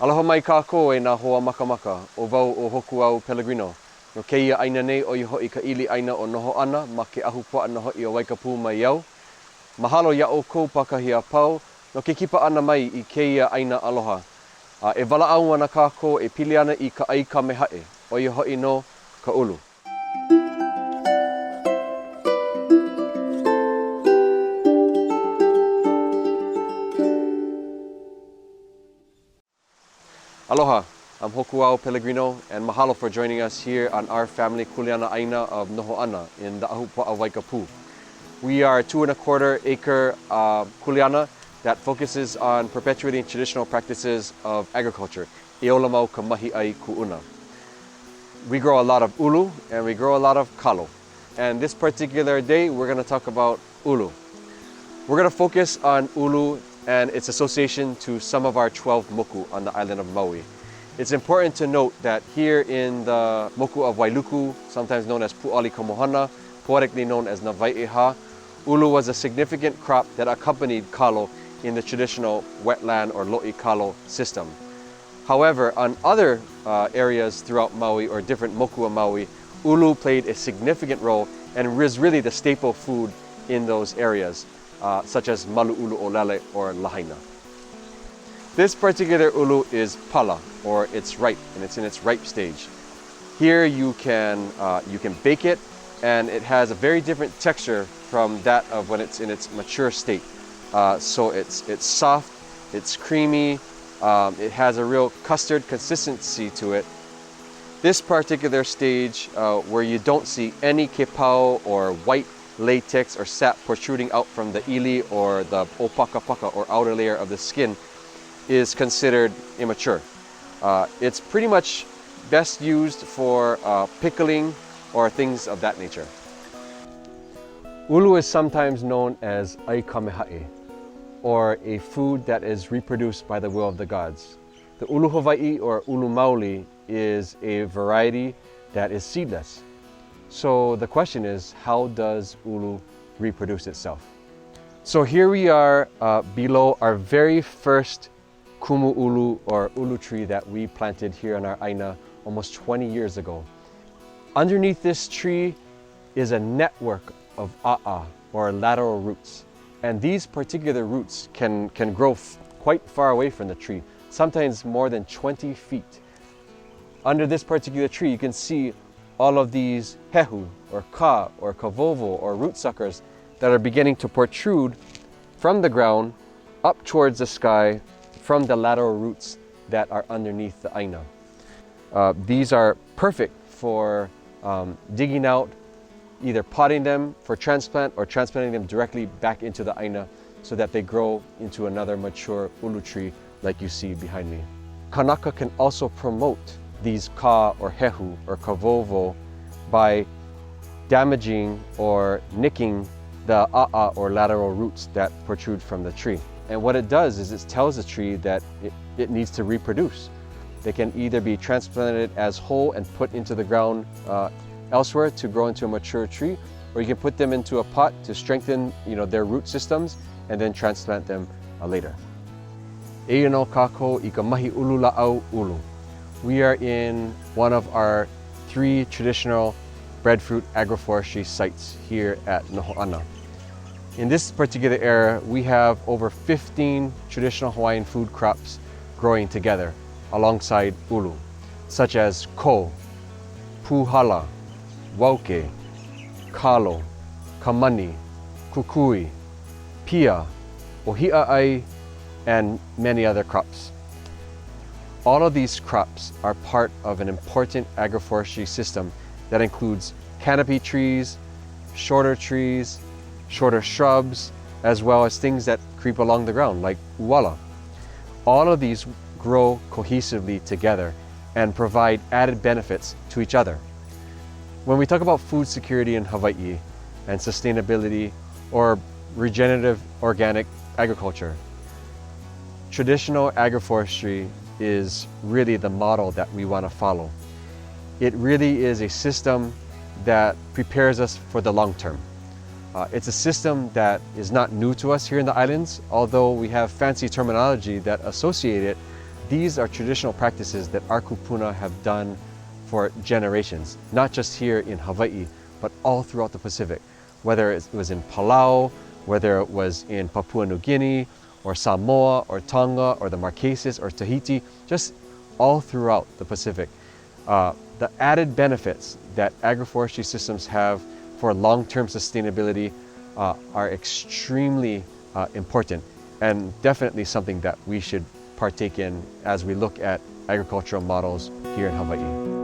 Aloha mai kākou e nā hoa makamaka o wau o Hōkūao Pellegrino. No keia aina nei o i hoi ka ili aina o Nohoʻana ma ke ahu poa na hoi o Waikapū mai iau. Mahalo ia'o kou pakahi a pau, no ke kipa ana mai i keia aina aloha. E walaau ana kākou e pili ana i ka ai kamehaʻe o i hoi no ka ulu. Aloha, I'm Hōkūao Pellegrino, and mahalo for joining us here on our family kuleana aina of Nohoʻana in the ahupua'a of Waikapū. We are a 2¼ acre kuleana that focuses on perpetuating traditional practices of agriculture. E ola mau ka mahi ai ku'una. We grow a lot of ulu and we grow a lot of kalo. And this particular day, we're going to talk about ulu. We're going to focus on ulu and its association to some of our 12 moku on the island of Maui. It's important to note that here in the moku of Wailuku, sometimes known as Pu'ali Kamohana, poetically known as Nawai'eha, ulu was a significant crop that accompanied kalo in the traditional wetland or lo'i kalo system. However, on other areas throughout Maui or different moku of Maui, ulu played a significant role and was really the staple food in those areas. Such as malu'ulu olele or lahaina. This particular ulu is pala, or it's ripe, and it's in its ripe stage. Here you can bake it, and it has a very different texture from that of when it's in its mature state. So it's soft, it's creamy, it has a real custard consistency to it. This particular stage where you don't see any kepau or white latex or sap protruding out from the ili or the opakapaka or outer layer of the skin is considered immature. It's pretty much best used for pickling or things of that nature. Ulu is sometimes known as ai kamehaʻe, or a food that is reproduced by the will of the gods. The ulu Hawaii or ulu maoli is a variety that is seedless. So the question is, how does ulu reproduce itself? So here we are below our very first kumu ulu or ulu tree that we planted here on our aina almost 20 years ago. Underneath this tree is a network of a'a or lateral roots. And these particular roots can grow quite far away from the tree, sometimes more than 20 feet. Under this particular tree, you can see all of these hehu or ka or kavovo or root suckers that are beginning to protrude from the ground up towards the sky from the lateral roots that are underneath the aina. These are perfect for digging out, either potting them for transplant or transplanting them directly back into the aina so that they grow into another mature ulu tree like you see behind me. Kanaka can also promote these ka or hehu or kavovo by damaging or nicking the a'a or lateral roots that protrude from the tree. And what it does is it tells the tree that it needs to reproduce. They can either be transplanted as whole and put into the ground elsewhere to grow into a mature tree, or you can put them into a pot to strengthen their root systems and then transplant them later. E no kākou I ka mahi ulu la'au ulu. We are in one of our 3 traditional breadfruit agroforestry sites here at Nohoʻana. In this particular area, we have over 15 traditional Hawaiian food crops growing together alongside ulu, such as ko, puhala, wauke, kalo, kamani, kukui, pia, ohia'ai, and many other crops. All of these crops are part of an important agroforestry system that includes canopy trees, shorter shrubs, as well as things that creep along the ground like uala. All of these grow cohesively together and provide added benefits to each other. When we talk about food security in Hawaii and sustainability or regenerative organic agriculture, traditional agroforestry is really the model that we want to follow. It really is a system that prepares us for the long term. It's a system that is not new to us here in the islands, although we have fancy terminology that associate it these are traditional practices that our kupuna have done for generations, not just here in Hawaii, but all throughout the Pacific. Whether it was in Palau, whether it was in Papua New Guinea, or Samoa, or Tonga, or the Marquesas, or Tahiti, just all throughout the Pacific. The added benefits that agroforestry systems have for long-term sustainability are extremely important, and definitely something that we should partake in as we look at agricultural models here in Hawaii.